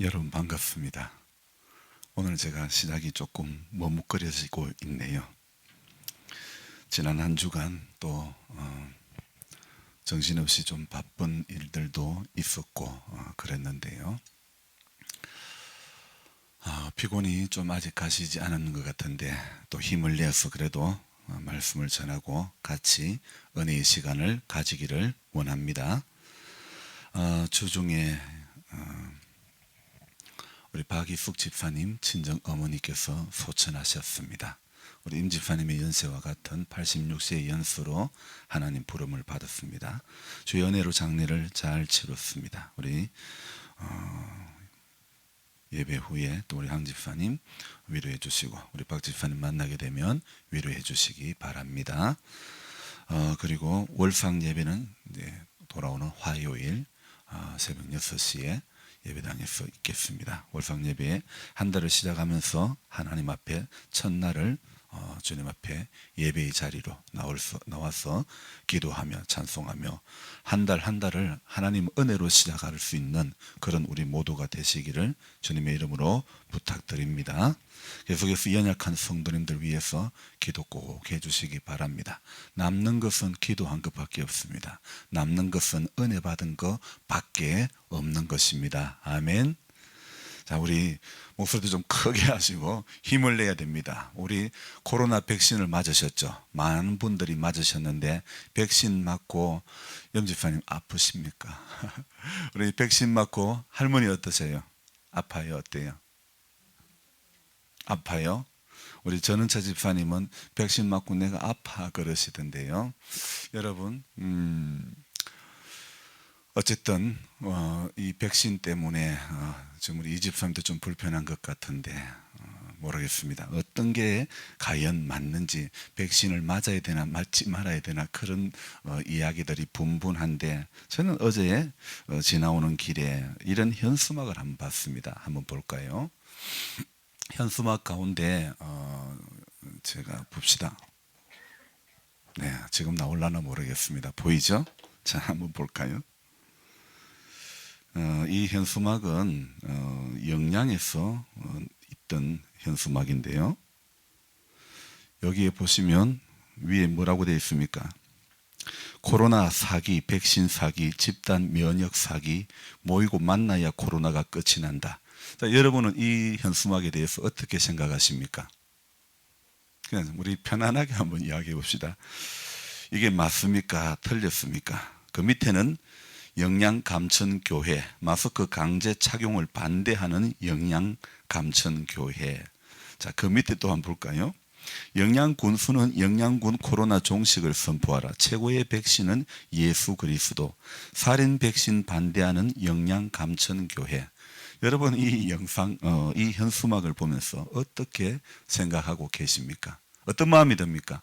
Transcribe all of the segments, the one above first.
여러분 반갑습니다. 오늘 제가 시작이 조금 머뭇거려지고 있네요. 지난 한 주간 또 정신없이 좀 바쁜 일들도 있었고 그랬는데요. 피곤이 좀 아직 가시지 않은 것 같은데 또 힘을 내서 그래도 말씀을 전하고 같이 은혜의 시간을 가지기를 원합니다. 주중에 우리 박이숙 집사님 친정 어머니께서 소천하셨습니다. 우리 임 집사님의 연세와 같은 86세의 연수로 하나님 부름을 받았습니다. 주의 은혜로 장례를 잘 치렀습니다. 우리 예배 후에 또 우리 황 집사님 위로해 주시고 우리 박 집사님 만나게 되면 위로해 주시기 바랍니다. 그리고 월상 예배는 이제 돌아오는 화요일 새벽 6시에 예배당에서 있겠습니다. 월상 예배에 한 달을 시작하면서 하나님 앞에 첫날을 주님 앞에 예배의 자리로 나와서 기도하며 찬송하며 한 달 한 달을 하나님 은혜로 시작할 수 있는 그런 우리 모두가 되시기를 주님의 이름으로 부탁드립니다. 계속해서 연약한 성도님들 위해서 기도 꼭 해주시기 바랍니다. 남는 것은 기도한 것밖에 없습니다. 남는 것은 은혜 받은 것밖에 없는 것입니다. 아멘. 자, 우리 목소리도 좀 크게 하시고 힘을 내야 됩니다. 우리 코로나 백신을 맞으셨죠? 많은 분들이 맞으셨는데 백신 맞고 염집사님 아프십니까? 우리 백신 맞고 할머니 어떠세요? 아파요? 어때요? 아파요? 우리 전은차 집사님은 백신 맞고 내가 아파 그러시던데요. 여러분 어쨌든 이 백신 때문에 지금 우리 이 집사님도 좀 불편한 것 같은데 모르겠습니다. 어떤 게 과연 맞는지, 백신을 맞아야 되나 맞지 말아야 되나 그런 이야기들이 분분한데 저는 어제 지나오는 길에 이런 현수막을 한번 봤습니다. 한번 볼까요? 현수막 가운데 제가 봅시다. 네, 지금 나올라나 모르겠습니다. 보이죠? 자, 한번 볼까요? 이 현수막은 영양에서 있던 현수막인데요. 여기에 보시면 위에 뭐라고 되어 있습니까? 코로나 사기, 백신 사기, 집단 면역 사기, 모이고 만나야 코로나가 끝이 난다. 자, 여러분은 이 현수막에 대해서 어떻게 생각하십니까? 그냥 우리 편안하게 한번 이야기해 봅시다. 이게 맞습니까? 틀렸습니까? 그 밑에는 영양감천교회, 마스크 강제 착용을 반대하는 영양감천교회. 자, 그 밑에 또 한번 볼까요? 영양군수는 영양군 코로나 종식을 선포하라. 최고의 백신은 예수 그리스도. 살인 백신 반대하는 영양감천교회. 여러분 이 영상, 이 현수막을 보면서 어떻게 생각하고 계십니까? 어떤 마음이 듭니까?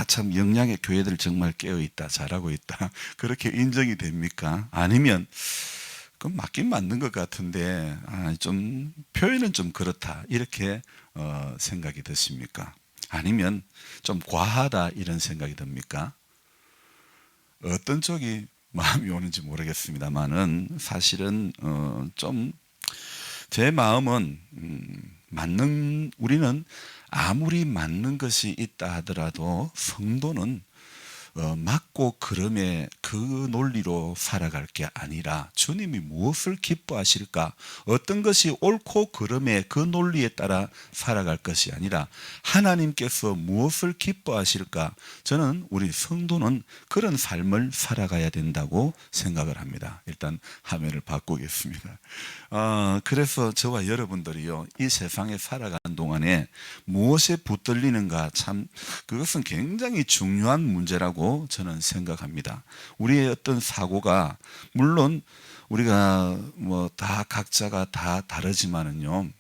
참 영양의 교회들 정말 깨어있다, 잘하고 있다 그렇게 인정이 됩니까? 아니면 그건 맞긴 맞는 것 같은데 좀 표현은 좀 그렇다 이렇게 생각이 드십니까? 아니면 좀 과하다 이런 생각이 듭니까? 어떤 쪽이 마음이 오는지 모르겠습니다만은 사실은 좀 제 마음은 우리는 아무리 맞는 것이 있다 하더라도 성도는 맞고 그름에 그 논리로 살아갈 게 아니라 주님이 무엇을 기뻐하실까? 어떤 것이 옳고 그름에 그 논리에 따라 살아갈 것이 아니라 하나님께서 무엇을 기뻐하실까? 저는 우리 성도는 그런 삶을 살아가야 된다고 생각을 합니다. 일단 화면을 바꾸겠습니다. 그래서 저와 여러분들이요, 이 세상에 살아가는 동안에 무엇에 붙들리는가 참 그것은 굉장히 중요한 문제라고 저는 생각합니다. 우리의 어떤 사고가 물론 우리가 뭐 다 각자가 다 다르지만은요,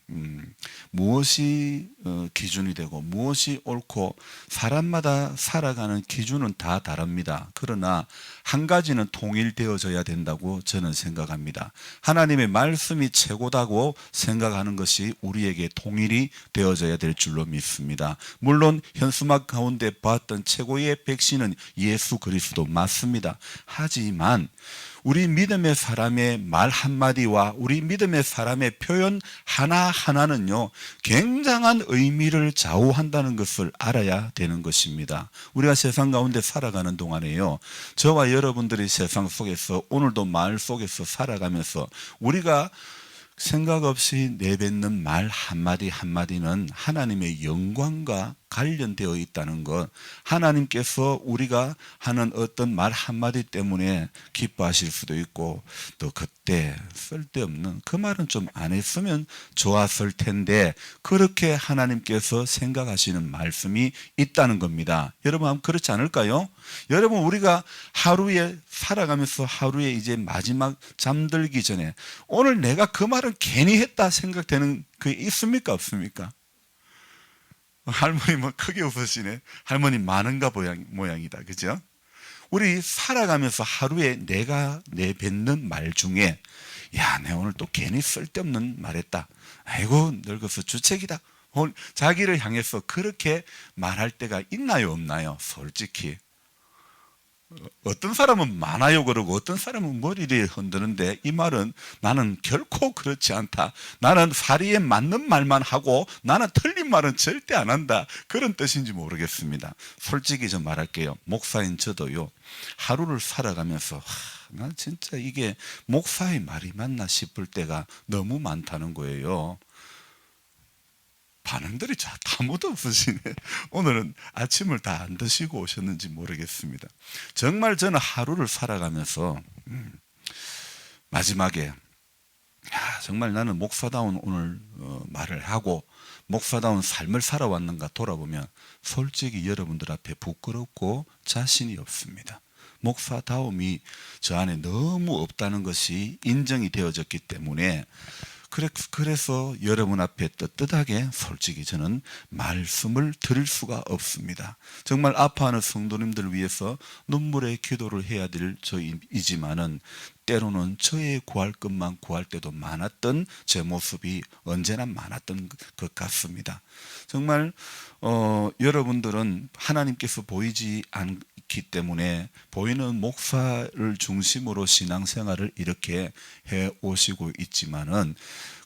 무엇이 기준이 되고 무엇이 옳고 사람마다 살아가는 기준은 다 다릅니다. 그러나 한 가지는 통일되어져야 된다고 저는 생각합니다. 하나님의 말씀이 최고다고 생각하는 것이 우리에게 통일이 되어져야 될 줄로 믿습니다. 물론 현수막 가운데 봤던 최고의 백신은 예수 그리스도 맞습니다. 하지만 우리 믿음의 사람이 사람의 말 한마디와 우리 믿음의 사람의 표현 하나하나는요, 굉장한 의미를 좌우한다는 것을 알아야 되는 것입니다. 우리가 세상 가운데 살아가는 동안에요, 저와 여러분들이 세상 속에서 오늘도 마을 속에서 살아가면서 우리가 생각 없이 내뱉는 말 한마디 한마디는 하나님의 영광과 관련되어 있다는 것, 하나님께서 우리가 하는 어떤 말 한마디 때문에 기뻐하실 수도 있고, 또 그때 쓸데없는 그 말은 좀 안 했으면 좋았을 텐데, 그렇게 하나님께서 생각하시는 말씀이 있다는 겁니다. 여러분 그렇지 않을까요? 여러분, 우리가 하루에 살아가면서 하루에 이제 마지막 잠들기 전에 오늘 내가 그 말은 괜히 했다 생각되는 그게 있습니까, 없습니까? 할머니 뭐 크게 웃으시네. 할머니 많은가 모양이다. 그죠? 우리 살아가면서 하루에 내가 내뱉는 말 중에, 야, 내가 오늘 또 괜히 쓸데없는 말했다. 아이고, 늙어서 주책이다. 자기를 향해서 그렇게 말할 때가 있나요, 없나요? 솔직히. 어떤 사람은 많아요 그러고 어떤 사람은 머리를 흔드는데, 이 말은 나는 결코 그렇지 않다. 나는 사리에 맞는 말만 하고 나는 틀린 말은 절대 안 한다. 그런 뜻인지 모르겠습니다. 솔직히 좀 말할게요. 목사인 저도요, 하루를 살아가면서 난 진짜 이게 목사의 말이 맞나 싶을 때가 너무 많다는 거예요. 반응들이 아무도 없으시네. 오늘은 아침을 다 안 드시고 오셨는지 모르겠습니다. 정말 저는 하루를 살아가면서 마지막에 정말 나는 목사다운 오늘 말을 하고 목사다운 삶을 살아왔는가 돌아보면 솔직히 여러분들 앞에 부끄럽고 자신이 없습니다. 목사다움이 저 안에 너무 없다는 것이 인정이 되어졌기 때문에, 그래서 여러분 앞에 떳떳하게 솔직히 저는 말씀을 드릴 수가 없습니다. 정말 아파하는 성도님들 위해서 눈물의 기도를 해야 될 저이지만은, 때로는 저의 구할 것만 구할 때도 많았던 제 모습이 언제나 많았던 것 같습니다. 정말 여러분들은 하나님께서 보이지 않기 때문에 보이는 목사를 중심으로 신앙생활을 이렇게 해 오시고 있지만은,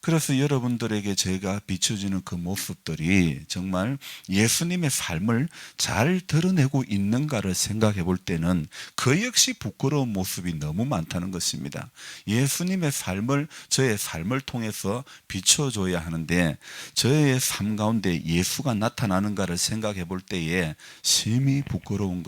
그래서 여러분들에게 제가 비춰지는 그 모습들이 정말 예수님의 삶을 잘 드러내고 있는가를 생각해 볼 때는 그 역시 부끄러운 모습이 너무 많다는 것입니다. 예수님의 삶을 저의 삶을 통해서 비춰줘야 하는데, 저의 삶 가운데 예수가 나타나는가를 생각해 볼 때에 심히 부끄러운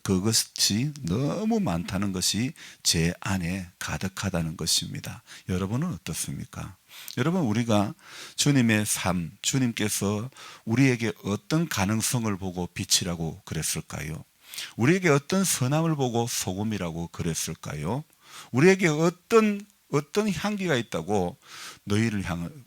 그것이 너무 많다는 것이 제 안에 가득하다는 것입니다. 여러분은 어떻습니까? 여러분, 우리가 주님의 삶, 주님께서 우리에게 어떤 가능성을 보고 빛이라고 그랬을까요? 우리에게 어떤 선함을 보고 소금이라고 그랬을까요? 우리에게 어떤 향기가 있다고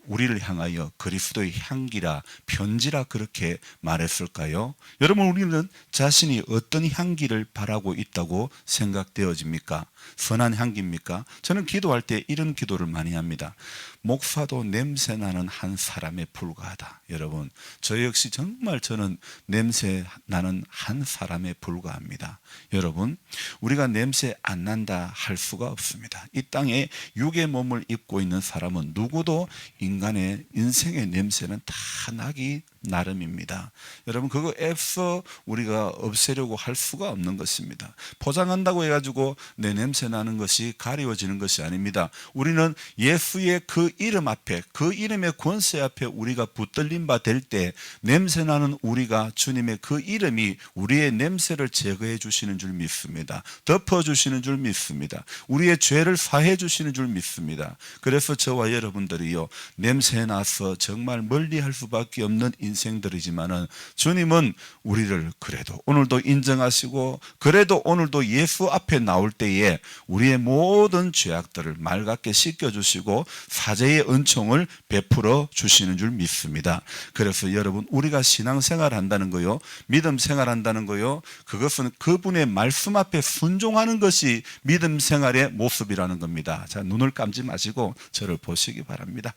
우리를 향하여 그리스도의 향기라, 편지라 그렇게 말했을까요? 여러분, 우리는 자신이 어떤 향기를 바라고 있다고 생각되어집니까? 선한 향기입니까? 저는 기도할 때 이런 기도를 많이 합니다. 목사도 냄새나는 한 사람에 불과하다. 여러분, 저 역시 정말 저는 냄새나는 한 사람에 불과합니다. 여러분, 우리가 냄새 안 난다 할 수가 없습니다. 이 땅에 육의 몸을 입고 있는 사람은 누구도 인간의 인생의 냄새는 다 나기 나름입니다. 여러분, 그거 애써 우리가 없애려고 할 수가 없는 것입니다. 포장한다고 해가지고 내 냄새 나는 것이 가리워지는 것이 아닙니다. 우리는 예수의 그 이름 앞에, 그 이름의 권세 앞에 우리가 붙들림 바 될 때 냄새 나는 우리가 주님의 그 이름이 우리의 냄새를 제거해 주시는 줄 믿습니다. 덮어 주시는 줄 믿습니다. 우리의 죄를 사해 주시는 줄 믿습니다. 그래서 저와 여러분들이요, 냄새 나서 정말 멀리할 수밖에 없는 인생들이지만은 주님은 우리를 그래도 오늘도 인정하시고, 그래도 오늘도 예수 앞에 나올 때에 우리의 모든 죄악들을 맑게 씻겨주시고 사죄의 은총을 베풀어 주시는 줄 믿습니다. 그래서 여러분, 우리가 신앙생활 한다는 거요, 믿음 생활한다는 거요, 그것은 그분의 말씀 앞에 순종하는 것이 믿음 생활의 모습이라는 겁니다. 자, 눈을 감지 마시고 저를 보시기 바랍니다.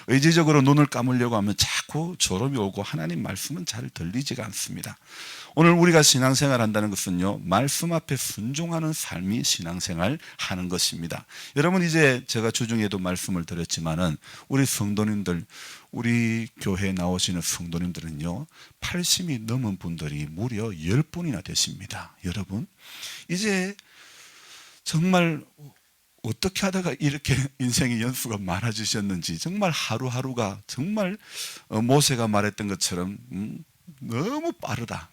의지적으로 눈을 감으려고 하면 자꾸 졸음이 오고 하나님 말씀은 잘 들리지가 않습니다. 오늘 우리가 신앙생활 한다는 것은요, 말씀 앞에 순종하는 삶이 신앙생활 하는 것입니다. 여러분, 이제 제가 주중에도 말씀을 드렸지만은 우리 성도님들, 우리 교회에 나오시는 성도님들은요, 80이 넘은 분들이 무려 10분이나 되십니다. 여러분, 이제 정말 어떻게 하다가 이렇게 인생의 연수가 많아지셨는지, 정말 하루하루가 정말 모세가 말했던 것처럼 너무 빠르다.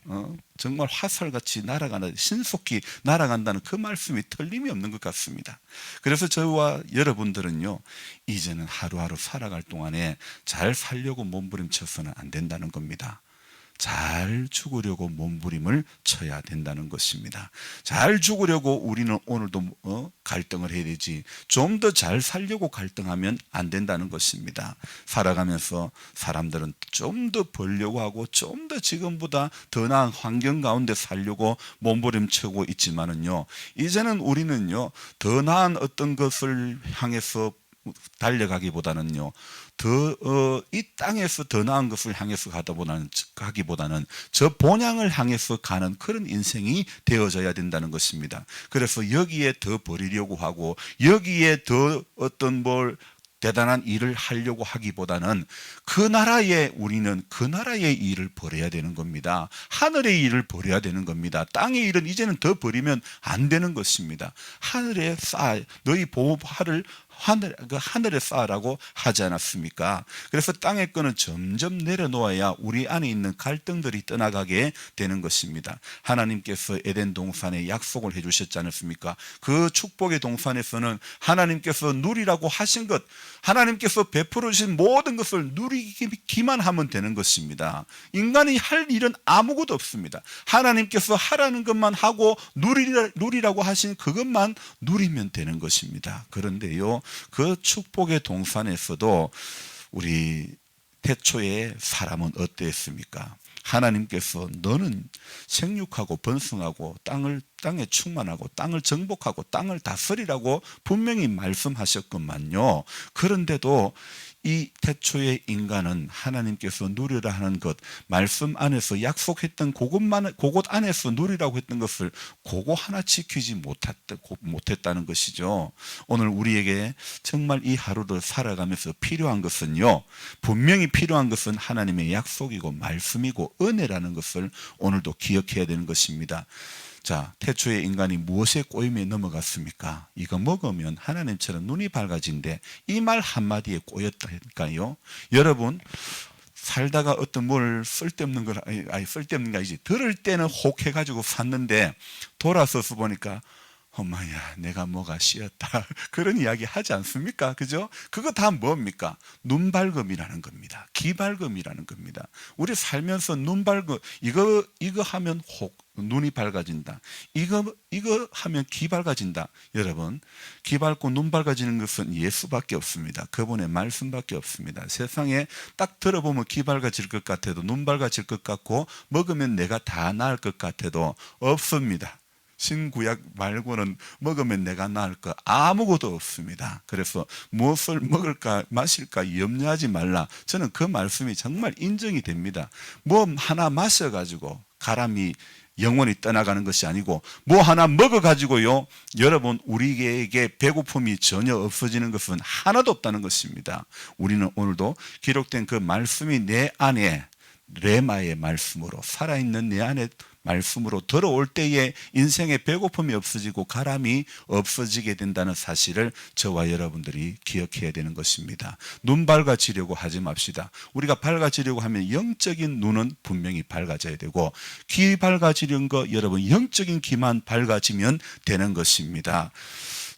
정말 화살같이 날아가는, 신속히 날아간다는 그 말씀이 틀림이 없는 것 같습니다. 그래서 저와 여러분들은요, 이제는 하루하루 살아갈 동안에 잘 살려고 몸부림쳐서는 안 된다는 겁니다. 잘 죽으려고 몸부림을 쳐야 된다는 것입니다. 잘 죽으려고 우리는 오늘도 갈등을 해야 되지, 좀 더 잘 살려고 갈등하면 안 된다는 것입니다. 살아가면서 사람들은 좀 더 벌려고 하고 좀 더 지금보다 더 나은 환경 가운데 살려고 몸부림치고 있지만은요, 이제는 우리는요, 더 나은 어떤 것을 향해서 달려가기보다는요, 이 땅에서 더 나은 것을 향해서 가기보다는 저 본향을 향해서 가는 그런 인생이 되어져야 된다는 것입니다. 그래서 여기에 더 버리려고 하고 여기에 더 어떤 대단한 일을 하려고 하기보다는 우리는 그 나라의 일을 버려야 되는 겁니다. 하늘의 일을 버려야 되는 겁니다. 땅의 일은 이제는 더 버리면 안 되는 것입니다. 하늘에 쌓아, 너희 보화를 하늘에 쌓으라고 하지 않았습니까? 그래서 땅의 거는 점점 내려놓아야 우리 안에 있는 갈등들이 떠나가게 되는 것입니다. 하나님께서 에덴 동산에 약속을 해주셨지 않았습니까? 그 축복의 동산에서는 하나님께서 누리라고 하신 것, 하나님께서 베풀어 주신 모든 것을 누리기만 하면 되는 것입니다. 인간이 할 일은 아무것도 없습니다. 하나님께서 하라는 것만 하고 누리라고 하신 그것만 누리면 되는 것입니다. 그런데요, 그 축복의 동산에서도 우리 태초에 사람은 어땠습니까? 하나님께서 너는 생육하고 번성하고 땅에 충만하고 땅을 정복하고 땅을 다스리라고 분명히 말씀하셨건만요. 그런데도 이 태초의 인간은 하나님께서 누리라 하는 것, 말씀 안에서 약속했던 그곳 안에서 누리라고 했던 것을 그거 하나 지키지 못했다는 것이죠. 오늘 우리에게 정말 이 하루를 살아가면서 필요한 것은요, 분명히 필요한 것은 하나님의 약속이고 말씀이고 은혜라는 것을 오늘도 기억해야 되는 것입니다. 자, 태초의 인간이 무엇에 꼬임에 넘어갔습니까? 이거 먹으면 하나님처럼 눈이 밝아진대. 이 말 한마디에 꼬였다니까요. 여러분, 살다가 어떤 뭘 쓸데없는 걸, 쓸데없는 거 아니지, 들을 때는 혹 해가지고 샀는데 돌아서서 보니까 엄마야, 내가 뭐가 씌었다. 그런 이야기 하지 않습니까? 그죠? 그거 다 뭡니까? 눈발금이라는 겁니다. 기발금이라는 겁니다. 우리 살면서 눈발금, 이거 하면 혹 눈이 밝아진다. 이거 하면 귀 밝아진다. 여러분, 귀 밝고 눈 밝아지는 것은 예수밖에 없습니다. 그분의 말씀밖에 없습니다. 세상에 딱 들어보면 귀 밝아질 것 같아도, 눈 밝아질 것 같고, 먹으면 내가 다 나을 것 같아도 없습니다. 신구약 말고는 먹으면 내가 나을 거 아무것도 없습니다. 그래서 무엇을 먹을까 마실까 염려하지 말라. 저는 그 말씀이 정말 인정이 됩니다. 뭐 하나 마셔가지고 가람이 영원히 떠나가는 것이 아니고, 뭐 하나 먹어가지고요, 여러분, 우리에게 배고픔이 전혀 없어지는 것은 하나도 없다는 것입니다. 우리는 오늘도 기록된 그 말씀이 내 안에 레마의 말씀으로, 살아있는 내 안에 말씀으로 들어올 때에 인생의 배고픔이 없어지고 가람이 없어지게 된다는 사실을 저와 여러분들이 기억해야 되는 것입니다. 눈 밝아지려고 하지 맙시다. 우리가 밝아지려고 하면 영적인 눈은 분명히 밝아져야 되고, 귀 밝아지려는 거, 여러분, 영적인 귀만 밝아지면 되는 것입니다.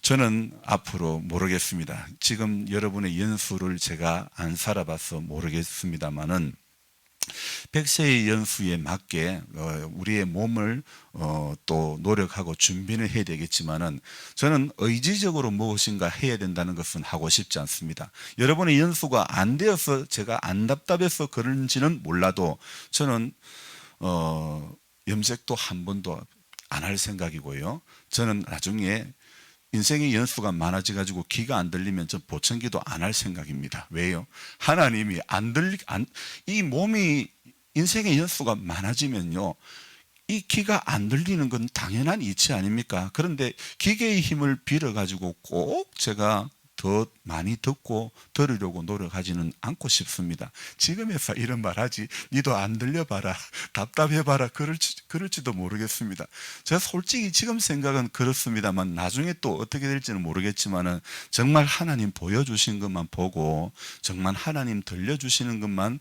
저는 앞으로 모르겠습니다. 지금 여러분의 연수를 제가 안 살아봐서 모르겠습니다만은 100세의 연수에 맞게 우리의 몸을 또 노력하고 준비는 해야 되겠지만은, 저는 의지적으로 무엇인가 해야 된다는 것은 하고 싶지 않습니다. 여러분의 연수가 안 되어서 제가 안 답답해서 그런지는 몰라도 저는 염색도 한 번도 안 할 생각이고요. 저는 나중에 인생의 연수가 많아져가지고 귀가 안 들리면 전 보청기도 안 할 생각입니다. 왜요? 하나님이 이 몸이 인생의 연수가 많아지면요, 이 귀가 안 들리는 건 당연한 이치 아닙니까? 그런데 기계의 힘을 빌어가지고 꼭 제가 더 많이 듣고 들으려고 노력하지는 않고 싶습니다. 지금에서 이런 말 하지, 니도 안 들려봐라, 답답해봐라, 그럴지도 모르겠습니다. 제가 솔직히 지금 생각은 그렇습니다만 나중에 또 어떻게 될지는 모르겠지만은 정말 하나님 보여주신 것만 보고 정말 하나님 들려주시는 것만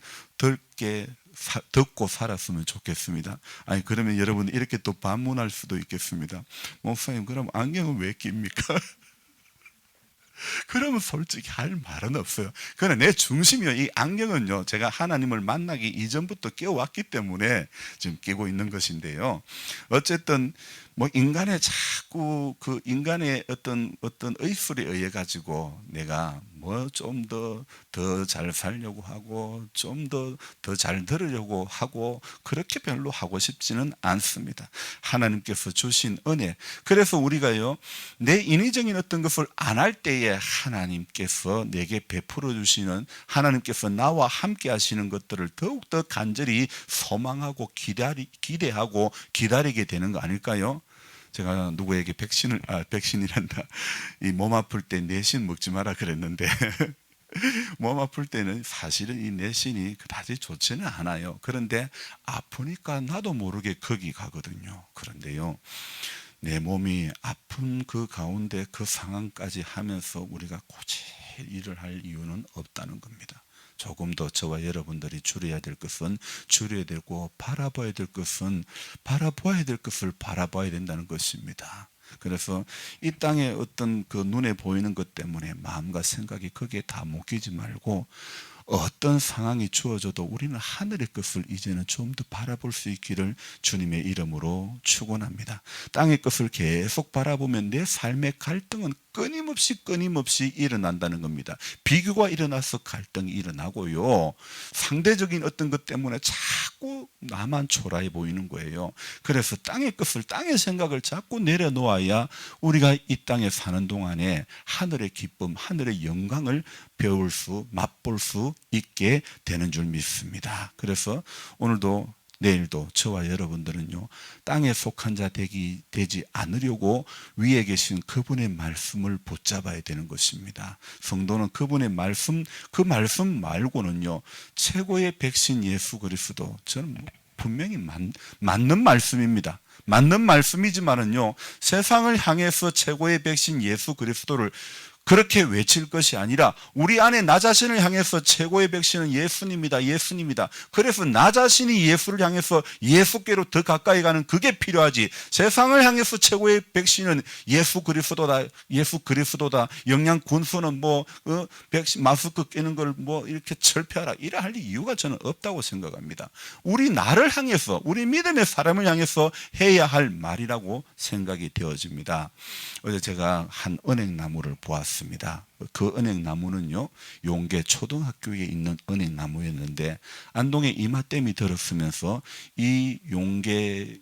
듣고 살았으면 좋겠습니다. 아니 그러면 여러분 이렇게 또 반문할 수도 있겠습니다. 목사님 그럼 안경은 왜 낍니까? 그러면 솔직히 할 말은 없어요. 그러나 내 중심이요. 이 안경은요, 제가 하나님을 만나기 이전부터 끼워왔기 때문에 지금 끼고 있는 것인데요. 어쨌든 뭐 인간의 자꾸 그 인간의 어떤 의술에 의해 가지고 내가 뭐 좀 더 잘 살려고 하고 좀 더 잘 들으려고 하고 그렇게 별로 하고 싶지는 않습니다. 하나님께서 주신 은혜. 그래서 우리가요, 내 인위적인 어떤 것을 안 할 때에 하나님께서 내게 베풀어 주시는, 하나님께서 나와 함께 하시는 것들을 더욱더 간절히 소망하고 기대하고 기다리게 되는 거 아닐까요? 제가 누구에게 백신이란다. 이 몸 아플 때 내신 먹지 마라 그랬는데 몸 아플 때는 사실은 이 내신이 그다지 좋지는 않아요. 그런데 아프니까 나도 모르게 거기 가거든요. 그런데요, 내 몸이 아픈 그 가운데 그 상황까지 하면서 우리가 고칠 일을 할 이유는 없다는 겁니다. 조금 더 저와 여러분들이 줄여야 될 것은 줄여야 되고 바라봐야 될 것은 바라봐야 될 것을 바라봐야 된다는 것입니다. 그래서 이 땅의 어떤 그 눈에 보이는 것 때문에 마음과 생각이 거기에 다 묶이지 말고 어떤 상황이 주어져도 우리는 하늘의 것을 이제는 좀 더 바라볼 수 있기를 주님의 이름으로 축원합니다. 땅의 것을 계속 바라보면 내 삶의 갈등은 끊임없이 일어난다는 겁니다. 비교가 일어나서 갈등이 일어나고요, 상대적인 어떤 것 때문에 자꾸 나만 초라해 보이는 거예요. 그래서 땅의 것을, 땅의 생각을 자꾸 내려놓아야 우리가 이 땅에 사는 동안에 하늘의 기쁨, 하늘의 영광을 배울 수, 맛볼 수 있게 되는 줄 믿습니다. 그래서 오늘도 내일도 저와 여러분들은요, 땅에 속한 자 되지 않으려고 위에 계신 그분의 말씀을 붙잡아야 되는 것입니다. 성도는 그분의 말씀, 그 말씀 말고는요, 최고의 백신 예수 그리스도, 저는 분명히 맞는 말씀입니다. 맞는 말씀이지만은요, 세상을 향해서 최고의 백신 예수 그리스도를 그렇게 외칠 것이 아니라 우리 안에 나 자신을 향해서 최고의 백신은 예수님이다, 예수님이다. 그래서 나 자신이 예수를 향해서 예수께로 더 가까이 가는 그게 필요하지. 세상을 향해서 최고의 백신은 예수 그리스도다, 예수 그리스도다. 영양 군수는 뭐 백신 마스크 끼는 걸 뭐 이렇게 철폐하라, 이래 할 이유가 저는 없다고 생각합니다. 우리 나를 향해서, 우리 믿음의 사람을 향해서 해야 할 말이라고 생각이 되어집니다. 어제 제가 한 은행나무를 보았습니다. 그 은행나무는요, 용계 초등학교에 있는 은행나무였는데 안동에 이마댐이 들었으면서 이 용계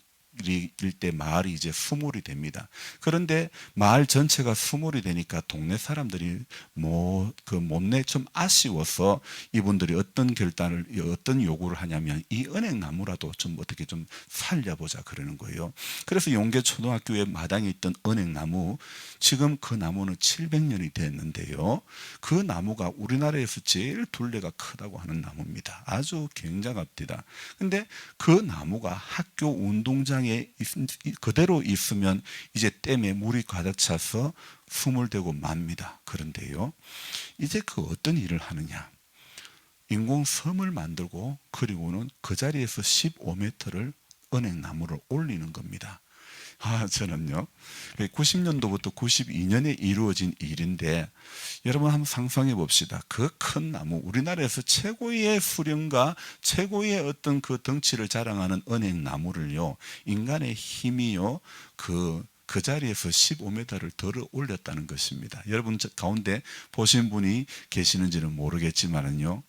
일대 마을이 이제 수몰이 됩니다. 그런데 마을 전체가 수몰이 되니까 동네 사람들이 그 못내 좀 아쉬워서 이분들이 어떤 요구를 하냐면 이 은행나무라도 좀 어떻게 좀 살려보자 그러는 거예요. 그래서 용계 초등학교의 마당에 있던 은행나무, 지금 그 나무는 700년이 됐는데요, 그 나무가 우리나라에서 제일 둘레가 크다고 하는 나무입니다. 아주 굉장합니다. 근데 그 나무가 학교 운동장에 그대로 있으면 이제 댐에 물이 가득 차서 수몰되고 맙니다. 그런데요, 이제 그 어떤 일을 하느냐, 인공섬을 만들고 그리고는 그 자리에서 15m를 은행나무를 올리는 겁니다. 저는요, 90년도부터 92년에 이루어진 일인데 여러분 한번 상상해 봅시다. 그 큰 나무, 우리나라에서 최고의 수령과 최고의 어떤 그 덩치를 자랑하는 은행나무를요, 인간의 힘이요, 그 자리에서 15m를 들어 올렸다는 것입니다. 여러분 가운데 보신 분이 계시는지는 모르겠지만은요,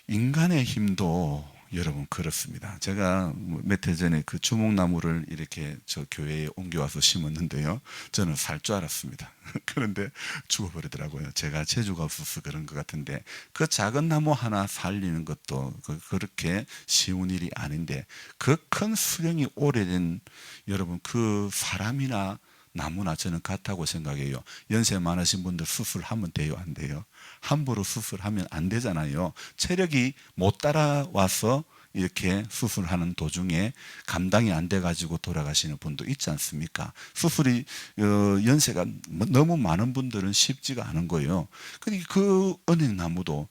인간의 힘도 여러분 그렇습니다. 제가 몇 해 전에 그 주목나무를 이렇게 저 교회에 옮겨와서 심었는데요. 저는 살 줄 알았습니다. 그런데 죽어버리더라고요. 제가 재주가 없어서 그런 것 같은데 그 작은 나무 하나 살리는 것도 그렇게 쉬운 일이 아닌데 그 큰 수령이 오래된 여러분 그 사람이나 나무나 저는 같다고 생각해요. 연세 많으신 분들 수술하면 돼요, 안 돼요? 함부로 수술하면 안 되잖아요. 체력이 못 따라와서 이렇게 수술하는 도중에 감당이 안 돼가지고 돌아가시는 분도 있지 않습니까? 수술이 연세가 너무 많은 분들은 쉽지가 않은 거예요. 근데 그 은행나무도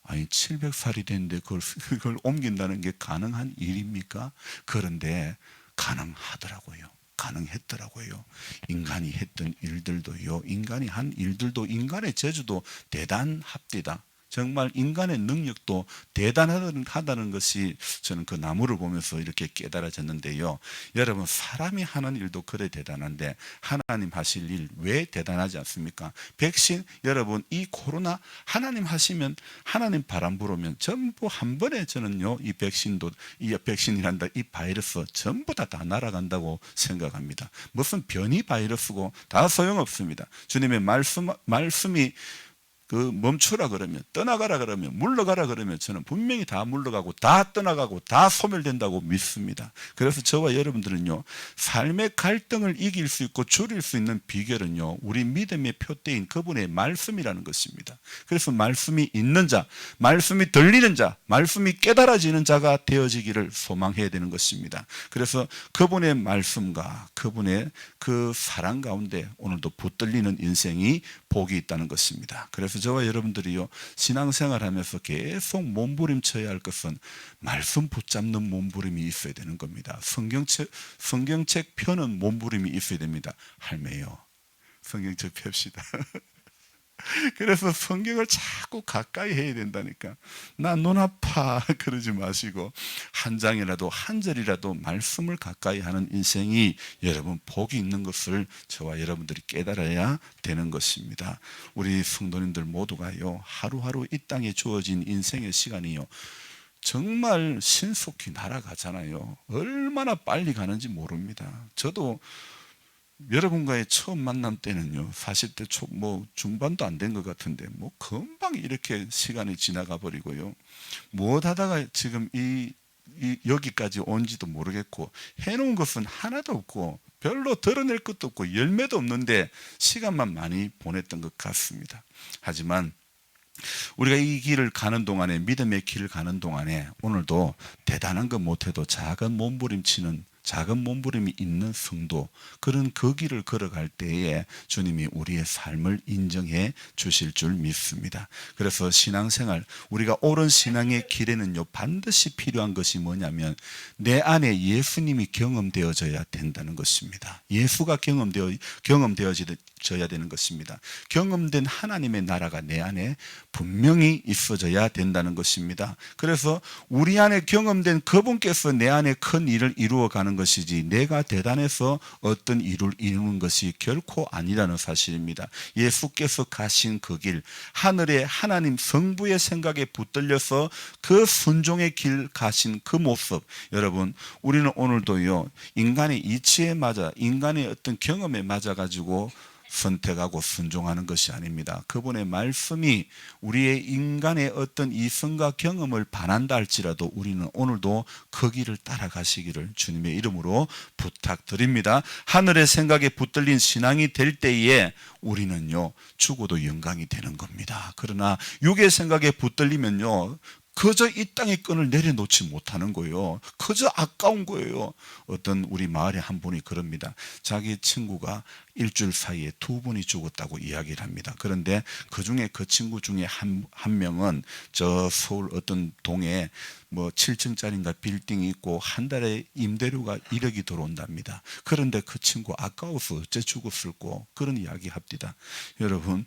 아니 700살이 됐는데 그걸 옮긴다는 게 가능한 일입니까? 그런데 가능하더라고요. 가능했더라고요. 인간이 했던 일들도요. 인간이 한 일들도 인간의 재주도 대단합디다. 정말 인간의 능력도 대단하다는 것이 저는 그 나무를 보면서 이렇게 깨달아졌는데요. 여러분 사람이 하는 일도 그래 대단한데 하나님 하실 일 왜 대단하지 않습니까? 백신 여러분 이 코로나 하나님 하시면 하나님 바람 불으면 전부 한 번에 저는요 이 백신도 이 백신이란다 이 바이러스 전부 다 날아간다고 생각합니다. 무슨 변이 바이러스고 다 소용없습니다. 주님의 말씀이 그 멈추라 그러면 떠나가라 그러면 물러가라 그러면 저는 분명히 다 물러가고 다 떠나가고 다 소멸된다고 믿습니다. 그래서 저와 여러분들은요 삶의 갈등을 이길 수 있고 줄일 수 있는 비결은요 우리 믿음의 표대인 그분의 말씀이라는 것입니다. 그래서 말씀이 있는 자, 말씀이 들리는 자, 말씀이 깨달아지는 자가 되어지기를 소망해야 되는 것입니다. 그래서 그분의 말씀과 그분의 그 사랑 가운데 오늘도 붙들리는 인생이 복이 있다는 것입니다. 그래서 저와 여러분들이요 신앙생활하면서 계속 몸부림쳐야 할 것은 말씀 붙잡는 몸부림이 있어야 되는 겁니다. 성경책 펴는 몸부림이 있어야 됩니다. 할매요 성경책 펴시다. 그래서 성경을 자꾸 가까이 해야 된다니까. 나 눈 아파 그러지 마시고 한 장이라도 한 절이라도 말씀을 가까이 하는 인생이 여러분 복이 있는 것을 저와 여러분들이 깨달아야 되는 것입니다. 우리 성도님들 모두가요 하루하루 이 땅에 주어진 인생의 시간이요 정말 신속히 날아가잖아요. 얼마나 빨리 가는지 모릅니다. 저도 여러분과의 처음 만남 때는요 40대 초 뭐 중반도 안 된 것 같은데 뭐 금방 이렇게 시간이 지나가 버리고요 무엇 하다가 지금 여기까지 온지도 모르겠고 해놓은 것은 하나도 없고 별로 드러낼 것도 없고 열매도 없는데 시간만 많이 보냈던 것 같습니다. 하지만 우리가 이 길을 가는 동안에 믿음의 길을 가는 동안에 오늘도 대단한 것 못해도 작은 몸부림이 있는 성도 그런 그 길을 걸어갈 때에 주님이 우리의 삶을 인정해 주실 줄 믿습니다. 그래서 신앙생활 우리가 옳은 신앙의 길에는요 반드시 필요한 것이 뭐냐면 내 안에 예수님이 경험되어져야 된다는 것입니다. 예수가 경험되어져야 되는 것입니다. 경험된 하나님의 나라가 내 안에 분명히 있어져야 된다는 것입니다. 그래서 우리 안에 경험된 그분께서 내 안에 큰 일을 이루어가는 것이지 내가 대단해서 어떤 일을 이루는 것이 결코 아니라는 사실입니다. 예수께서 가신 그 길, 하늘의 하나님 성부의 생각에 붙들려서 그 순종의 길 가신 그 모습, 여러분 우리는 오늘도요 인간의 이치에 맞아 인간의 어떤 경험에 맞아 가지고 선택하고 순종하는 것이 아닙니다. 그분의 말씀이 우리의 인간의 어떤 이성과 경험을 반한다 할지라도 우리는 오늘도 그 길을 따라가시기를 주님의 이름으로 부탁드립니다. 하늘의 생각에 붙들린 신앙이 될 때에 우리는요 죽어도 영광이 되는 겁니다. 그러나 육의 생각에 붙들리면요 그저 이 땅의 끈을 내려놓지 못하는 거예요. 그저 아까운 거예요. 어떤 우리 마을에 한 분이 그럽니다. 자기 친구가 일주일 사이에 2분이 죽었다고 이야기를 합니다. 그런데 그중에 그 친구 중에 한 명은 저 서울 어떤 동에 뭐 7층짜리인가 빌딩이 있고 한 달에 임대료가 1억이 들어온답니다. 그런데 그 친구 아까워서 어째 죽었을꼬 그런 이야기 합니다. 여러분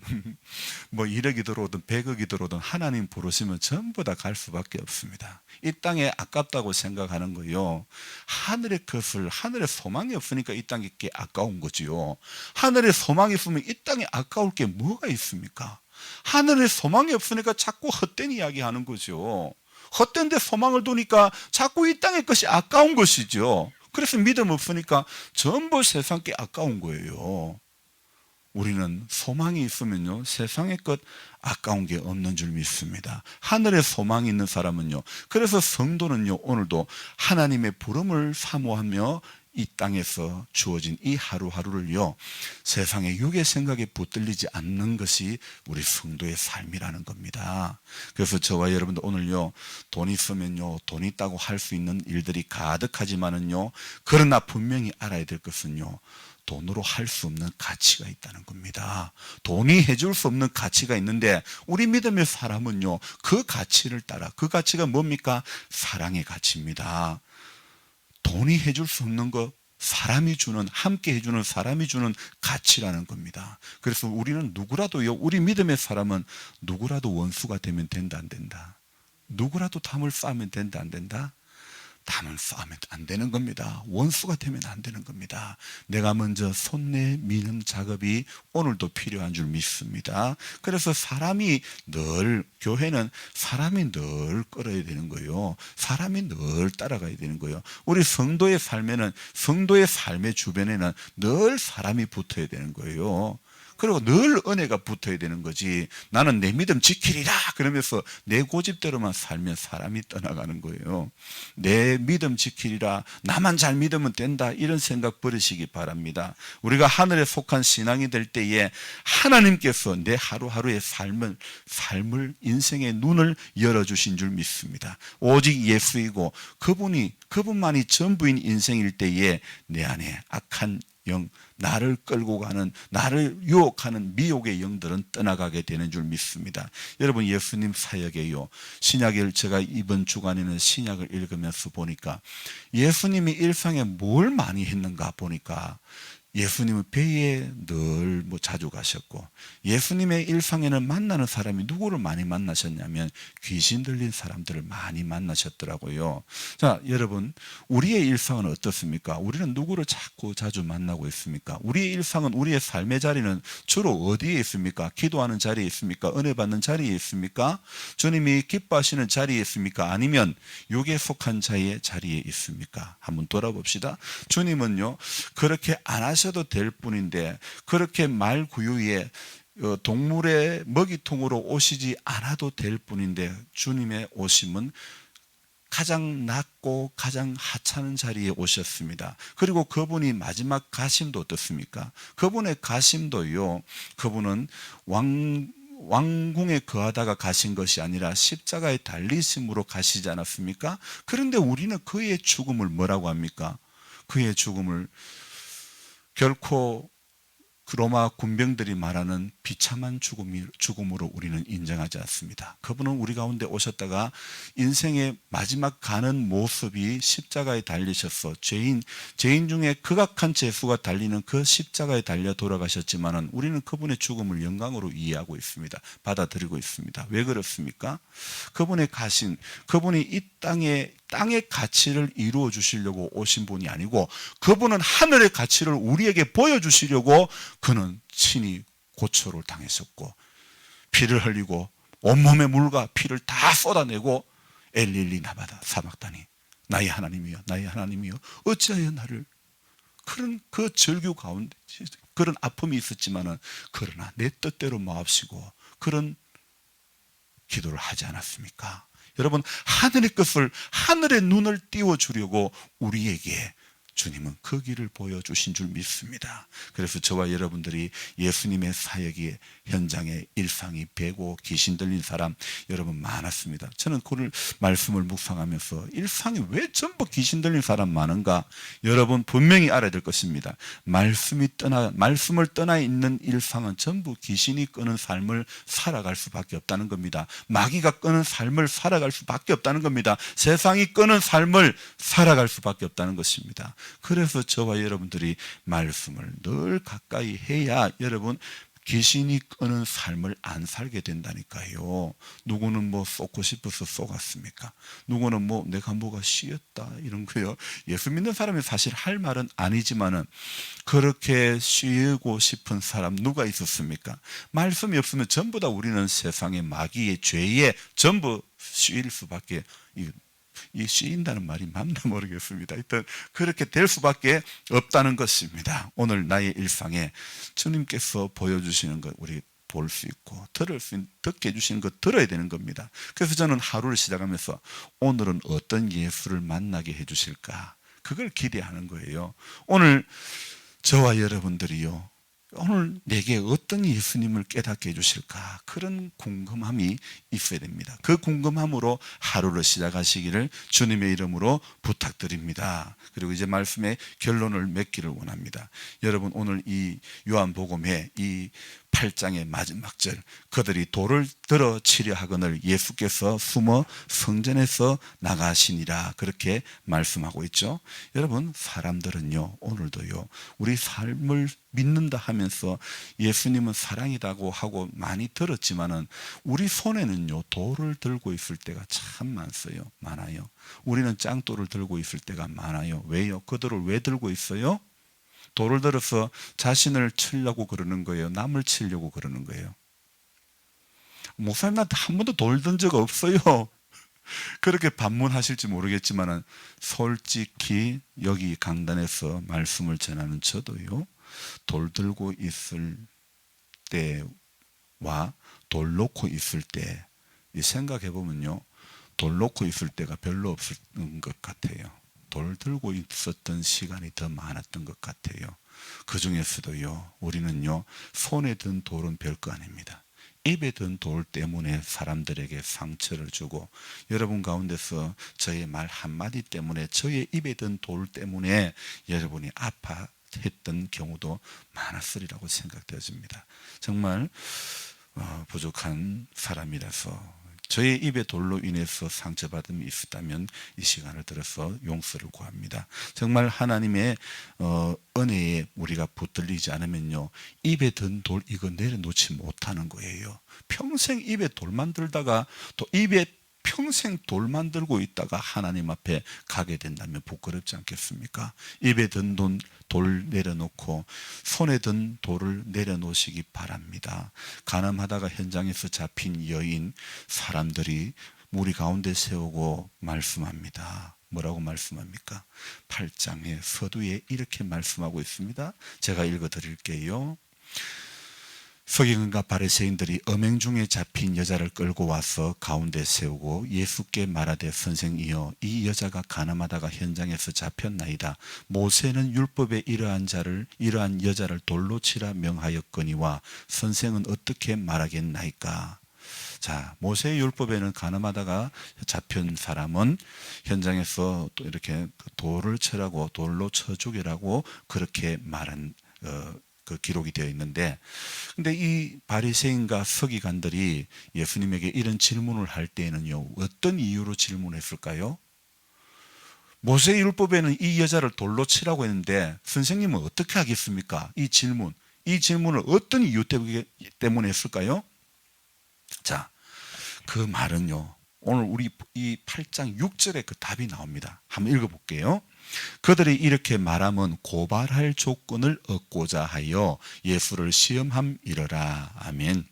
뭐 1억이 들어오든 100억이 들어오든 하나님 부르시면 전부 다 갈 수밖에 없습니다. 이 땅에 아깝다고 생각하는 거요. 하늘의 것을 하늘의 소망이 없으니까 이 땅이 아까운 거지요. 하늘의 소망이 있으면 이 땅에 아까울 게 뭐가 있습니까? 하늘의 소망이 없으니까 자꾸 헛된 이야기 하는 거죠. 헛된 데 소망을 두니까 자꾸 이 땅의 것이 아까운 것이죠. 그래서 믿음 없으니까 전부 세상 게 아까운 거예요. 우리는 소망이 있으면요, 세상의 것 아까운 게 없는 줄 믿습니다. 하늘에 소망이 있는 사람은요, 그래서 성도는요, 오늘도 하나님의 부름을 사모하며 이 땅에서 주어진 이 하루하루를요, 세상의 육의 생각에 붙들리지 않는 것이 우리 성도의 삶이라는 겁니다. 그래서 저와 여러분들 오늘요, 돈 있으면요, 돈 있다고 할 수 있는 일들이 가득하지만은요, 그러나 분명히 알아야 될 것은요, 돈으로 할 수 없는 가치가 있다는 겁니다. 돈이 해줄 수 없는 가치가 있는데 우리 믿음의 사람은요, 그 가치를 따라, 그 가치가 뭡니까? 사랑의 가치입니다. 돈이 해줄 수 없는 것, 사람이 주는, 함께 해주는 사람이 주는 가치라는 겁니다. 그래서 우리는 누구라도요, 우리 믿음의 사람은 누구라도 원수가 되면 된다, 안 된다? 누구라도 담을 쌓으면 된다, 안 된다? 담을 쌓으면 안 되는 겁니다. 원수가 되면 안 되는 겁니다. 내가 먼저 손내 미는 작업이 오늘도 필요한 줄 믿습니다. 그래서 사람이 늘, 교회는 사람이 늘 끌어야 되는 거예요. 사람이 늘 따라가야 되는 거예요. 우리 성도의 삶에는, 성도의 삶의 주변에는 늘 사람이 붙어야 되는 거예요. 그리고 늘 은혜가 붙어야 되는 거지. 나는 내 믿음 지키리라 그러면서 내 고집대로만 살면 사람이 떠나가는 거예요. 내 믿음 지키리라, 나만 잘 믿으면 된다, 이런 생각 버리시기 바랍니다. 우리가 하늘에 속한 신앙이 될 때에 하나님께서 내 하루하루의 삶을 인생의 눈을 열어주신 줄 믿습니다. 오직 예수이고 그분만이 전부인 인생일 때에 내 안에 악한 영, 나를 끌고 가는, 나를 유혹하는 미혹의 영들은 떠나가게 되는 줄 믿습니다. 여러분, 예수님 사역에요, 신약을 제가 이번 주간에는 신약을 읽으면서 보니까 예수님이 일상에 뭘 많이 했는가 보니까 예수님은 배에 늘 자주 가셨고, 예수님의 일상에는 만나는 사람이 누구를 많이 만나셨냐면 귀신 들린 사람들을 많이 만나셨더라고요. 자, 여러분, 우리의 일상은 어떻습니까? 우리는 누구를 자꾸 자주 만나고 있습니까? 우리의 일상은, 우리의 삶의 자리는 주로 어디에 있습니까? 기도하는 자리에 있습니까? 은혜 받는 자리에 있습니까? 주님이 기뻐하시는 자리에 있습니까? 아니면 육에 속한 자의 자리에 있습니까? 한번 돌아봅시다. 주님은요, 그렇게 안 하셔도 될 뿐인데, 그렇게 말구유에 동물의 먹이통으로 오시지 않아도 될 뿐인데, 주님의 오심은 가장 낮고 가장 하찮은 자리에 오셨습니다. 그리고 그분이 마지막 가심도 어떻습니까? 그분의 가심도요, 그분은 왕궁에 거하다가 가신 것이 아니라 십자가에 달리심으로 가시지 않았습니까? 그런데 우리는 그의 죽음을 뭐라고 합니까? 그의 죽음을 결코 로마 군병들이 말하는 비참한 죽음으로 우리는 인정하지 않습니다. 그분은 우리 가운데 오셨다가 인생의 마지막 가는 모습이 십자가에 달리셔서 죄인 중에 극악한 죄수가 달리는 그 십자가에 달려 돌아가셨지만은 우리는 그분의 죽음을 영광으로 이해하고 있습니다. 받아들이고 있습니다. 왜 그렇습니까? 그분의 가신, 그분이 이 땅의 가치를 이루어 주시려고 오신 분이 아니고, 그분은 하늘의 가치를 우리에게 보여주시려고 그는 친히 고초를 당했었고, 피를 흘리고 온몸에 물과 피를 다 쏟아내고 엘릴리 나바다 사박다니, 나의 하나님이여, 나의 하나님이여, 어찌하여 나를, 그런 그 절규 가운데 그런 아픔이 있었지만은, 그러나 내 뜻대로 마옵시고 그런 기도를 하지 않았습니까? 여러분, 하늘의 것을, 하늘의 눈을 띄워주려고 우리에게 주님은 그 길을 보여주신 줄 믿습니다. 그래서 저와 여러분들이 예수님의 사역의 현장에 일상이 배고 귀신 들린 사람 여러분 많았습니다. 저는 그 말씀을 묵상하면서 일상이 왜 전부 귀신 들린 사람 많은가? 여러분 분명히 알아야 될 것입니다. 말씀을 떠나 있는 일상은 전부 귀신이 끄는 삶을 살아갈 수밖에 없다는 겁니다. 마귀가 끄는 삶을 살아갈 수밖에 없다는 겁니다. 세상이 끄는 삶을 살아갈 수밖에 없다는 것입니다. 그래서 저와 여러분들이 말씀을 늘 가까이 해야 여러분 귀신이 끄는 삶을 안 살게 된다니까요. 누구는 뭐 쏟고 싶어서 쏟았습니까? 누구는 뭐 내가 뭐가 쉬었다 이런 거요. 예수 믿는 사람이 사실 할 말은 아니지만은 그렇게 쉬고 싶은 사람 누가 있었습니까? 말씀이 없으면 전부 다 우리는 세상의 마귀의 죄에 전부 쉬일 수밖에, 이 쉬인다는 말이 맞나 모르겠습니다. 일단 그렇게 될 수밖에 없다는 것입니다. 오늘 나의 일상에 주님께서 보여주시는 것 우리 볼 수 있고 듣게 해주시는 것 들어야 되는 겁니다. 그래서 저는 하루를 시작하면서 오늘은 어떤 예수를 만나게 해주실까, 그걸 기대하는 거예요. 오늘 저와 여러분들이요, 오늘 내게 어떤 예수님을 깨닫게 해주실까, 그런 궁금함이 있어야 됩니다. 그 궁금함으로 하루를 시작하시기를 주님의 이름으로 부탁드립니다. 그리고 이제 말씀의 결론을 맺기를 원합니다. 여러분, 오늘 이 요한복음의 이 8장의 마지막 절, 그들이 돌을 들어 치려 하거늘 예수께서 숨어 성전에서 나가시니라, 그렇게 말씀하고 있죠. 여러분, 사람들은요 오늘도요 우리 삶을 믿는다 하면서 예수님은 사랑이라고 하고 많이 들었지만은 우리 손에는요 돌을 들고 있을 때가 참 많아요. 우리는 짱돌을 들고 있을 때가 많아요. 왜요? 그들을 왜 들고 있어요? 돌을 들어서 자신을 치려고 그러는 거예요? 남을 치려고 그러는 거예요? 목사님한테 한 번도 돌 든 적 없어요. 그렇게 반문하실지 모르겠지만 솔직히 여기 강단에서 말씀을 전하는 저도요, 돌 들고 있을 때와 돌 놓고 있을 때 생각해 보면요, 돌 놓고 있을 때가 별로 없었던 것 같아요. 돌 들고 있었던 시간이 더 많았던 것 같아요. 그 중에서도요 우리는요 손에 든 돌은 별거 아닙니다. 입에 든 돌 때문에 사람들에게 상처를 주고, 여러분 가운데서 저의 말 한마디 때문에, 저의 입에 든 돌 때문에 여러분이 아파했던 경우도 많았으리라고 생각되어집니다. 정말 부족한 사람이라서 저의 입에 돌로 인해서 상처받음이 있었다면 이 시간을 들어서 용서를 구합니다. 정말 하나님의 은혜에 우리가 붙들리지 않으면요 입에 든 돌 이거 내려놓지 못하는 거예요. 평생 입에 돌만 들다가 또 입에 평생 돌만 들고 있다가 하나님 앞에 가게 된다면 부끄럽지 않겠습니까? 입에 든 돌 내려놓고 손에 든 돌을 내려놓으시기 바랍니다. 가늠하다가 현장에서 잡힌 여인, 사람들이 무리 가운데 세우고 말씀합니다. 뭐라고 말씀합니까? 8장의 서두에 이렇게 말씀하고 있습니다. 제가 읽어 드릴게요. 서기관과 바리새인들이 음행 중에 잡힌 여자를 끌고 와서 가운데 세우고 예수께 말하되, 선생이여, 이 여자가 가늠하다가 현장에서 잡혔나이다. 모세는 율법에 이러한 여자를 돌로 치라 명하였거니와 선생은 어떻게 말하겠나이까? 자, 모세의 율법에는 가늠하다가 잡힌 사람은 현장에서 또 이렇게 돌을 쳐라고, 돌로 쳐 죽이라고 그렇게 말한 그 기록이 되어 있는데, 근데 이 바리새인과 서기관들이 예수님에게 이런 질문을 할 때에는요 어떤 이유로 질문했을까요? 모세 율법에는 이 여자를 돌로 치라고 했는데 선생님은 어떻게 하겠습니까? 이 질문을 어떤 이유 때문에 했을까요? 자, 그 말은요 오늘 우리 이 8장 6절에 그 답이 나옵니다. 한번 읽어볼게요. 그들이 이렇게 말하면 고발할 조건을 얻고자 하여 예수를 시험함이러라. 아멘.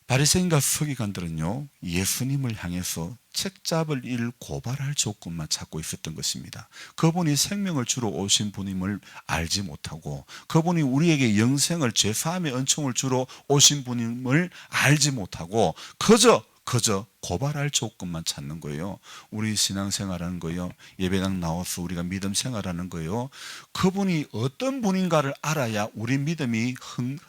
바리새인과 서기관들은요 예수님을 향해서 책잡을 일을 고발할 조건만 찾고 있었던 것입니다. 그분이 생명을 주러 오신 분임을 알지 못하고, 그분이 우리에게 영생을, 죄사함의 은총을 주러 오신 분임을 알지 못하고 그저 고발할 조건만 찾는 거예요. 우리 신앙생활하는 거예요. 예배당 나와서 우리가 믿음 생활하는 거예요. 그분이 어떤 분인가를 알아야 우리 믿음이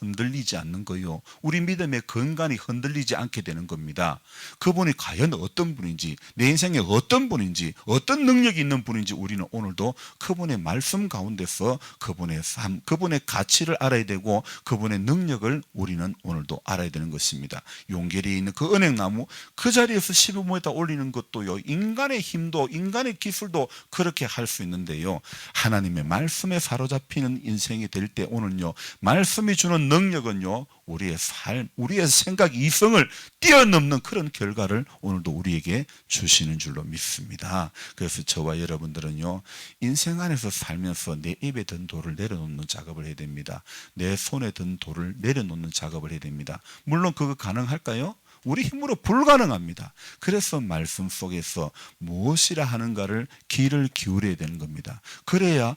흔들리지 않는 거예요. 우리 믿음의 근간이 흔들리지 않게 되는 겁니다. 그분이 과연 어떤 분인지, 내 인생에 어떤 분인지, 어떤 능력이 있는 분인지 우리는 오늘도 그분의 말씀 가운데서 그분의 삶, 그분의 가치를 알아야 되고 그분의 능력을 우리는 오늘도 알아야 되는 것입니다. 용계리에 있는 그 은행나무 그 자리에서 15m 올리는 것도요, 인간의 힘도 인간의 기술도 그렇게 할 수 있는데요, 하나님의 말씀에 사로잡히는 인생이 될 때 오늘요, 말씀이 주는 능력은요, 우리의 삶, 우리의 생각 이성을 뛰어넘는 그런 결과를 오늘도 우리에게 주시는 줄로 믿습니다. 그래서 저와 여러분들은요, 인생 안에서 살면서 내 입에 든 돌을 내려놓는 작업을 해야 됩니다. 내 손에 든 돌을 내려놓는 작업을 해야 됩니다. 물론 그거 가능할까요? 우리 힘으로 불가능합니다. 그래서 말씀 속에서 무엇이라 하는가를 귀를 기울여야 되는 겁니다. 그래야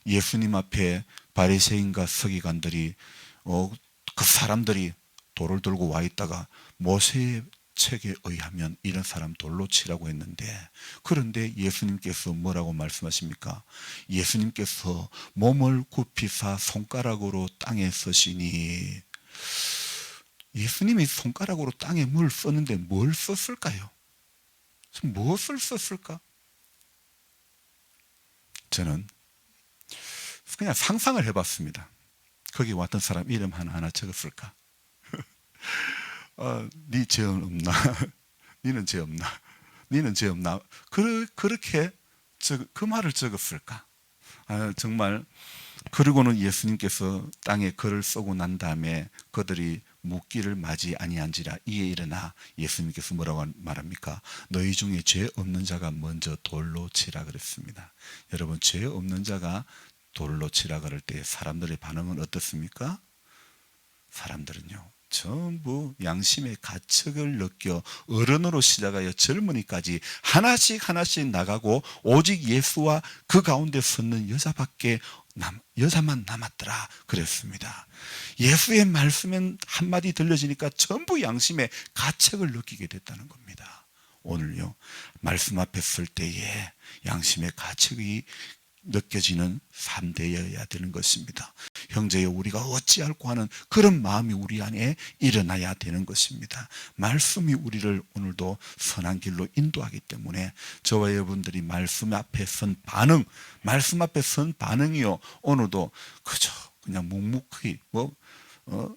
예수님 앞에 바리새인과 서기관들이 그 사람들이 돌을 들고 와 있다가 모세의 책에 의하면 이런 사람 돌로 치라고 했는데, 그런데 예수님께서 뭐라고 말씀하십니까? 예수님께서 몸을 굽히사 손가락으로 땅에 서시니, 예수님이 손가락으로 땅에 뭘 썼는데 뭘 썼을까요? 무엇을 썼을까? 저는 그냥 상상을 해봤습니다. 거기 왔던 사람 이름 하나 적었을까? 네 죄 없나? 니는 죄 없나? 니는 죄 없나? 그렇게 그 말을 적었을까? 정말. 그리고는 예수님께서 땅에 글을 쓰고 난 다음에 그들이 묻기를 맞이 아니한지라 이에 일어나 예수님께서 뭐라고 말합니까? 너희 중에 죄 없는 자가 먼저 돌로 치라 그랬습니다. 여러분, 죄 없는 자가 돌로 치라 그럴 때 사람들의 반응은 어떻습니까? 사람들은요, 전부 양심의 가책을 느껴 어른으로 시작하여 젊은이까지 하나씩 나가고 오직 예수와 그 가운데 섰는 여자만 남았더라 그랬습니다. 예수의 말씀은 한마디 들려지니까 전부 양심의 가책을 느끼게 됐다는 겁니다. 오늘요, 말씀 앞에 설 때에 양심의 가책이 느껴지는 삶 되어야 되는 것입니다. 형제여, 우리가 어찌할꼬 하는 그런 마음이 우리 안에 일어나야 되는 것입니다. 말씀이 우리를 오늘도 선한 길로 인도하기 때문에 저와 여러분들이 말씀 앞에 선 반응, 말씀 앞에 선 반응이요, 오늘도 그냥 묵묵히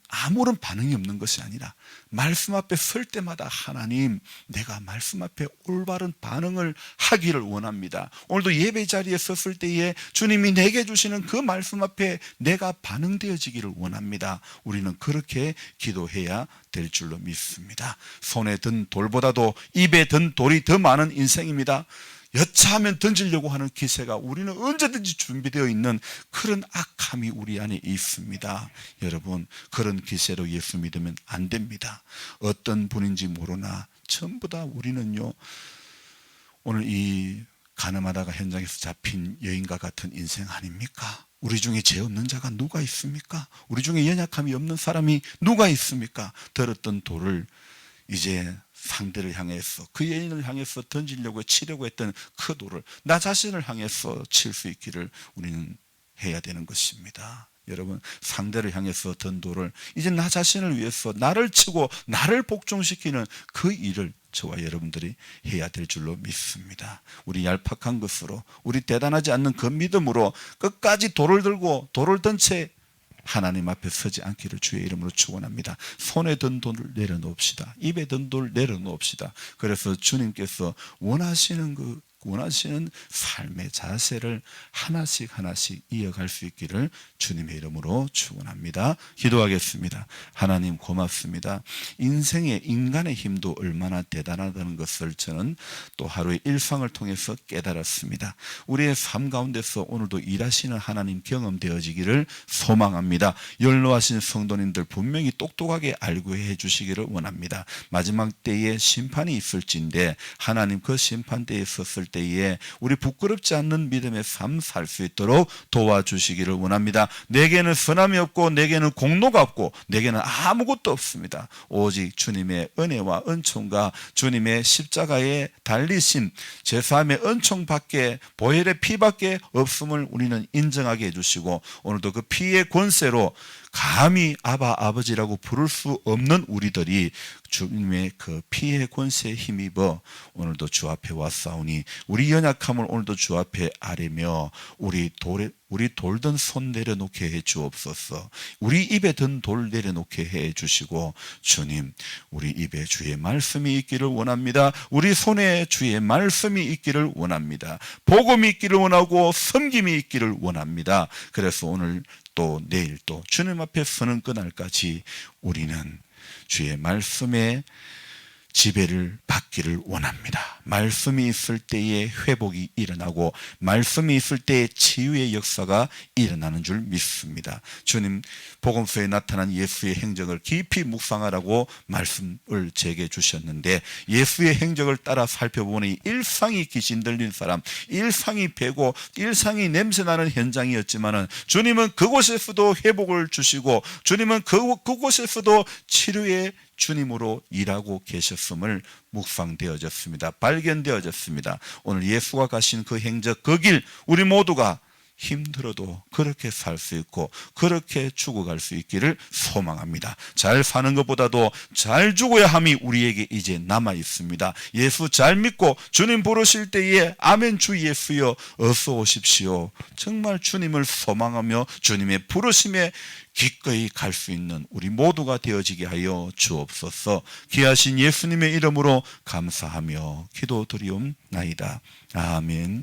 아무런 반응이 없는 것이 아니라 말씀 앞에 설 때마다 하나님, 내가 말씀 앞에 올바른 반응을 하기를 원합니다. 오늘도 예배 자리에 섰을 때에 주님이 내게 주시는 그 말씀 앞에 내가 반응되어지기를 원합니다. 우리는 그렇게 기도해야 될 줄로 믿습니다. 손에 든 돌보다도 입에 든 돌이 더 많은 인생입니다. 여차하면 던지려고 하는 기세가 우리는 언제든지 준비되어 있는 그런 악함이 우리 안에 있습니다. 여러분, 그런 기세로 예수 믿으면 안 됩니다. 어떤 분인지 모르나 전부 다 우리는요, 오늘 이 가늠하다가 현장에서 잡힌 여인과 같은 인생 아닙니까? 우리 중에 죄 없는 자가 누가 있습니까? 우리 중에 연약함이 없는 사람이 누가 있습니까? 들었던 돌을 이제 상대를 향해서, 그 여인을 향해서 던지려고 치려고 했던 그 돌을 나 자신을 향해서 칠 수 있기를 우리는 해야 되는 것입니다. 여러분, 상대를 향해서 던 돌을 이제 나 자신을 위해서 나를 치고 나를 복종시키는 그 일을 저와 여러분들이 해야 될 줄로 믿습니다. 우리 얄팍한 것으로, 우리 대단하지 않는 그 믿음으로 끝까지 돌을 들고 돌을 든 채 하나님 앞에 서지 않기를 주의 이름으로 축원합니다. 손에 든 돌을 내려놓읍시다. 입에 든 돌을 내려놓읍시다. 그래서 주님께서 원하시는 삶의 자세를 하나씩 이어갈 수 있기를 주님의 이름으로 축원합니다. 기도하겠습니다. 하나님, 고맙습니다. 인간의 힘도 얼마나 대단하다는 것을 저는 또 하루의 일상을 통해서 깨달았습니다. 우리의 삶 가운데서 오늘도 일하시는 하나님 경험되어지기를 소망합니다. 연로하신 성도님들 분명히 똑똑하게 알고 해주시기를 원합니다. 마지막 때에 심판이 있을진데 하나님, 그 심판 때에 섰을 때에 우리 부끄럽지 않는 믿음의 삶 살 수 있도록 도와주시기를 원합니다. 내게는 선함이 없고 내게는 공로가 없고 내게는 아무것도 없습니다. 오직 주님의 은혜와 은총과 주님의 십자가의 달리심, 제사함의 은총밖에, 보혈의 피밖에 없음을 우리는 인정하게 해주시고, 오늘도 그 피의 권세로 감히 아버지라고 부를 수 없는 우리들이 주님의 그 피의 권세에 힘입어 오늘도 주 앞에 왔사오니 우리 연약함을 오늘도 주 앞에 아뢰며 우리 돌던 손 내려놓게 해 주옵소서. 우리 입에 든 돌 내려놓게 해 주시고, 주님, 우리 입에 주의 말씀이 있기를 원합니다. 우리 손에 주의 말씀이 있기를 원합니다. 복음이 있기를 원하고 섬김이 있기를 원합니다. 그래서 오늘 또 내일 또 주님 앞에 서는 그날까지 우리는 주의 말씀에 지배를 받기를 원합니다. 말씀이 있을 때에 회복이 일어나고 말씀이 있을 때에 치유의 역사가 일어나는 줄 믿습니다. 주님 복음서에 나타난 예수의 행적을 깊이 묵상하라고 말씀을 제게 주셨는데, 예수의 행적을 따라 살펴보니 일상이 귀신 들린 사람, 일상이 배고 일상이 냄새나는 현장이었지만은 주님은 그곳에서도 회복을 주시고 주님은 그곳에서도 치료의 주님으로 일하고 계셨음을 묵상되어졌습니다. 발견되어졌습니다. 오늘 예수가 가신 그 행적, 그 길, 우리 모두가 힘들어도 그렇게 살 수 있고 그렇게 죽어갈 수 있기를 소망합니다. 잘 사는 것보다도 잘 죽어야 함이 우리에게 이제 남아 있습니다. 예수 잘 믿고 주님 부르실 때에 아멘 주 예수여 어서 오십시오. 정말 주님을 소망하며 주님의 부르심에 기꺼이 갈 수 있는 우리 모두가 되어지게 하여 주옵소서. 귀하신 예수님의 이름으로 감사하며 기도드리옵나이다. 아멘.